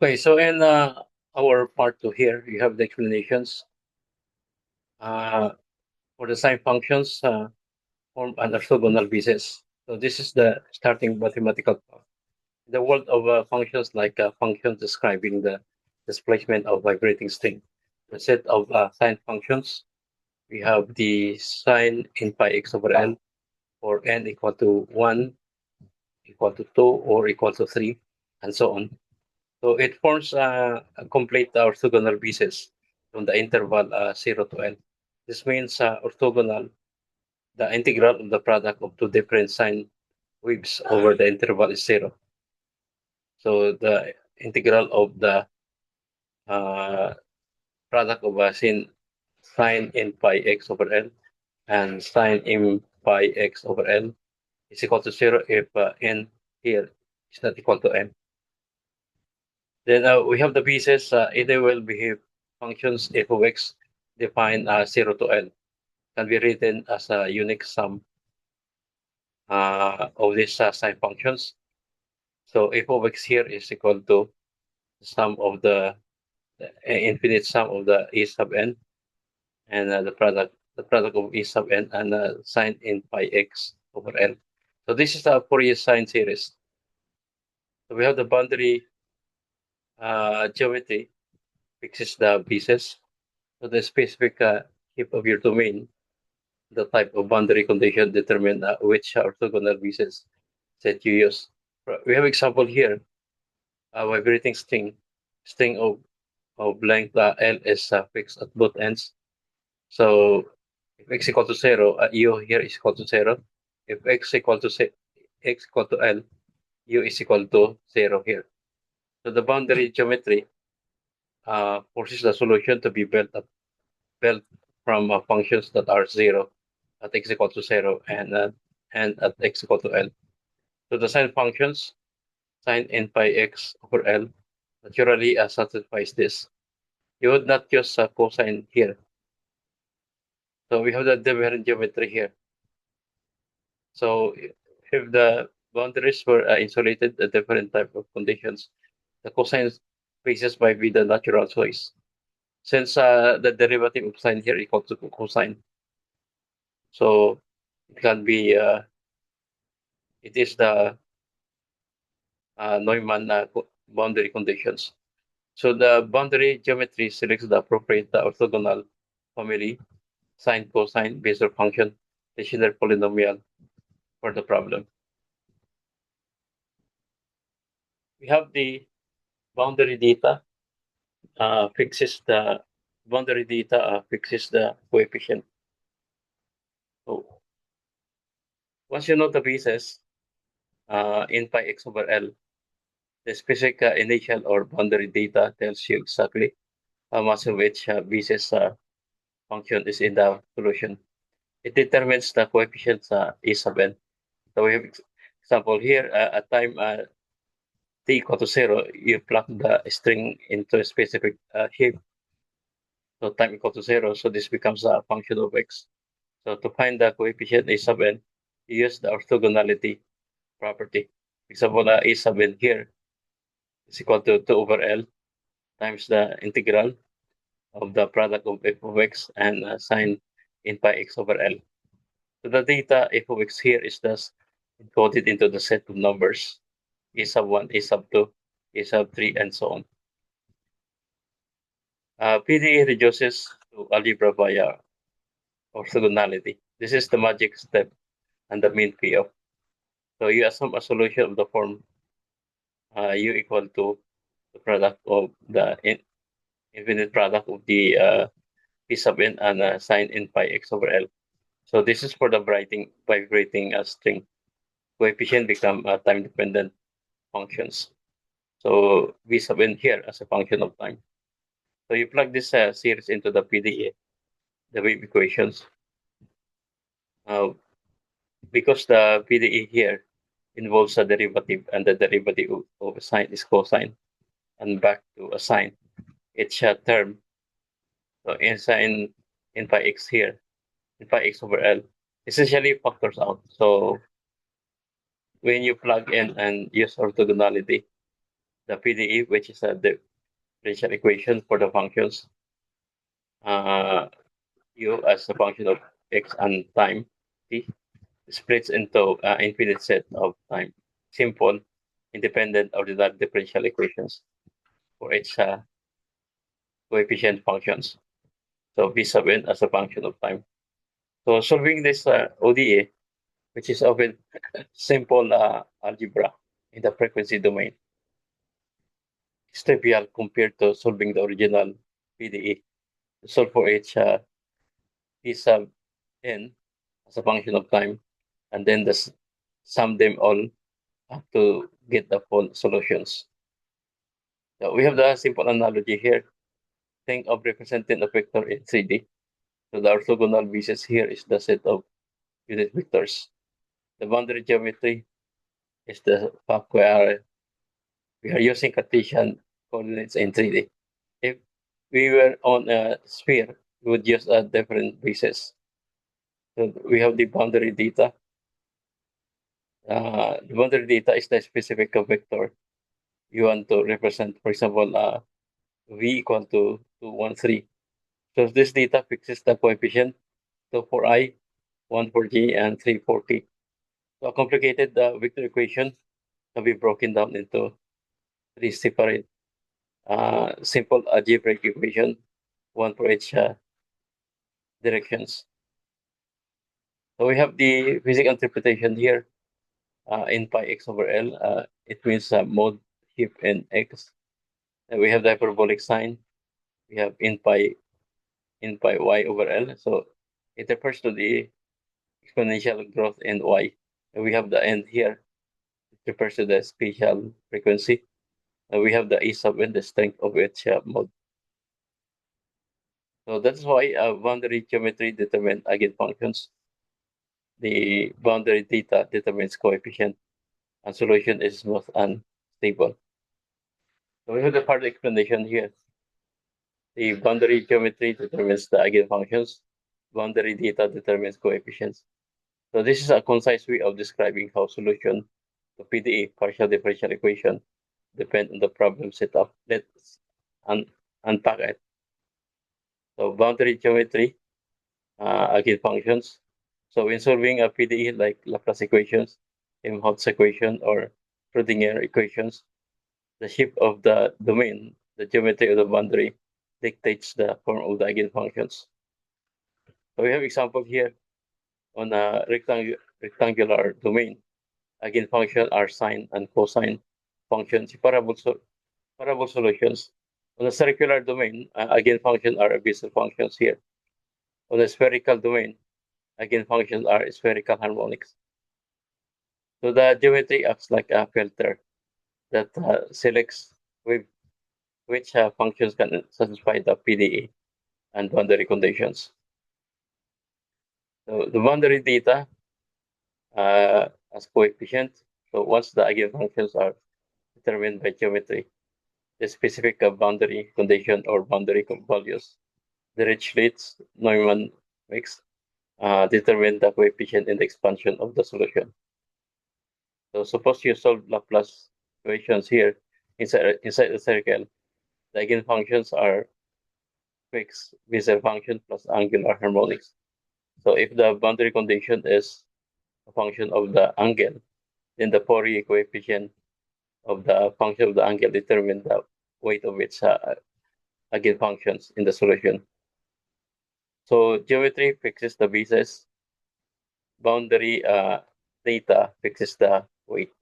Okay, so in our part two here, you have the explanations uh, for the sine functions form an orthogonal basis. So this is the starting mathematical part. The world of functions like functions describing the displacement of vibrating string. The set of sine functions, we have the sine in pi x over n for n equal to 1, equal to 2, or equal to 3, and so on. So it forms a complete orthogonal basis from the interval 0 to L. This means orthogonal, the integral of the product of two different sine waves over the interval is 0. So the integral of the uh, product of sine in pi x over L and sine in pi x over L is equal to 0 if n here is not equal to n. Then we have the pieces. Either will behave functions f of x defined 0 to L can be written as a unique sum of these sine functions. So f of x here is equal to the sum of the infinite sum of the e sub n and the product of e sub n and sine in pi x over L. So this is a Fourier sine series. So we have the boundary geometry fixes the pieces. So the specific shape of your domain, the type of boundary condition determine which orthogonal pieces that you use. We have example here, vibrating string of length L is fixed at both ends. So if x equal to 0, u here is equal to 0. If x equal to L, u is equal to 0 here. So the boundary geometry forces the solution to be built from functions that are 0 at x equal to 0 and at x equal to L. So the sine functions, sine n pi x over L, naturally satisfies this. You would not use cosine here. So we have the different geometry here. So if the boundaries were insulated a different type of conditions, the cosine spaces might be the natural choice. Since the derivative of sine here equal to cosine, so it can be it is the Neumann boundary conditions. So the boundary geometry selects the appropriate orthogonal family, sine, cosine, Bezier function, the Schiller polynomial for the problem. We have the boundary data fixes the boundary data fixes the coefficient. So once you know the pieces in pi x over L, the specific initial or boundary data tells you exactly how much of which basis function is in the solution. It determines the coefficients E sub n. So we have example here at time t equal to 0, you plug the string into a specific shape. So time equal to 0, so this becomes a function of x. So to find the coefficient A sub n, you use the orthogonality property. Example, A sub n here is equal to 2 over L times the integral of the product of f of x and sine in pi x over L. So the data f of x here is thus encoded into the set of numbers A sub 1, A sub 2, A sub 3, and so on. PDE reduces to algebra via orthogonality. This is the magic step and the main payoff. So you assume a solution of the form u equal to the product of the infinite product of the p sub n and sine n pi x over L. So this is for the vibrating string. Coefficient become time-dependent functions. So v sub n here as a function of time. So you plug this series into the PDE, the wave equations. Because the PDE here involves a derivative and the derivative of a sine is cosine and back to a sine. Each term, so in sine in pi x here, in pi x over L, essentially factors out. So when you plug in and use orthogonality, the PDE, which is a differential equation for the functions u as a function of x and time t, splits into infinite set of time simple independent ordinary differential equations for each coefficient functions. So v sub n as a function of time. So solving this ODE, which is often simple algebra in the frequency domain, is trivial compared to solving the original PDE. To solve for each v sub n as a function of time, and then sum them all up to get the full solutions. So we have the simple analogy here. Think of representing a vector in 3D. So the orthogonal basis here is the set of unit vectors. The boundary geometry is the fact where we are using Cartesian coordinates in 3D. If we were on a sphere, we would use a different basis. So we have the boundary data. The boundary data is the specific vector you want to represent. For example, v equal to 213. So this data fixes the coefficient 2 for I, 1 for j, and 3 for t. So a complicated vector equation can be broken down into three separate simple algebraic equation, one for each directions. So we have the physical interpretation here in pi x over L. It means mode shift in x. And we have the hyperbolic sign. We have in pi y over L. So it refers to the exponential growth in y. And we have the end here. It refers to the spatial frequency. And we have the E sub n, the strength of each mode. So that's why boundary geometry determines eigenfunctions. The boundary data determines coefficient, and solution is most unstable. So we have the part explanation here. The boundary geometry determines the eigenfunctions. Boundary data determines coefficients. So this is a concise way of describing how solution to PDE, partial differential equation, depend on the problem setup. Let's unpack it. So boundary geometry, eigenfunctions. So in solving a PDE like Laplace equations, Helmholtz equation, or Schrodinger equations, the shape of the domain, the geometry of the boundary, dictates the form of the eigenfunctions. So we have example here on a rectangular domain. Eigenfunctions are sine and cosine functions, separable solutions. On a circular domain, eigenfunctions are abyssal functions here. On a spherical domain, eigenfunctions are spherical harmonics. So the geometry acts like a filter that selects which functions can satisfy the PDE and boundary conditions. So the boundary data as coefficient. So once the eigenfunctions are determined by geometry, the specific boundary condition or boundary values, the Dirichlet's Neumann mix determine the coefficient in the expansion of the solution. So suppose you solve Laplace equations here inside the circle, the eigenfunctions are fixed Bessel function plus angular harmonics. So if the boundary condition is a function of the angle, then the Fourier coefficient of the function of the angle determine the weight of its eigenfunctions in the solution. So geometry fixes the basis, boundary data fixes the weight.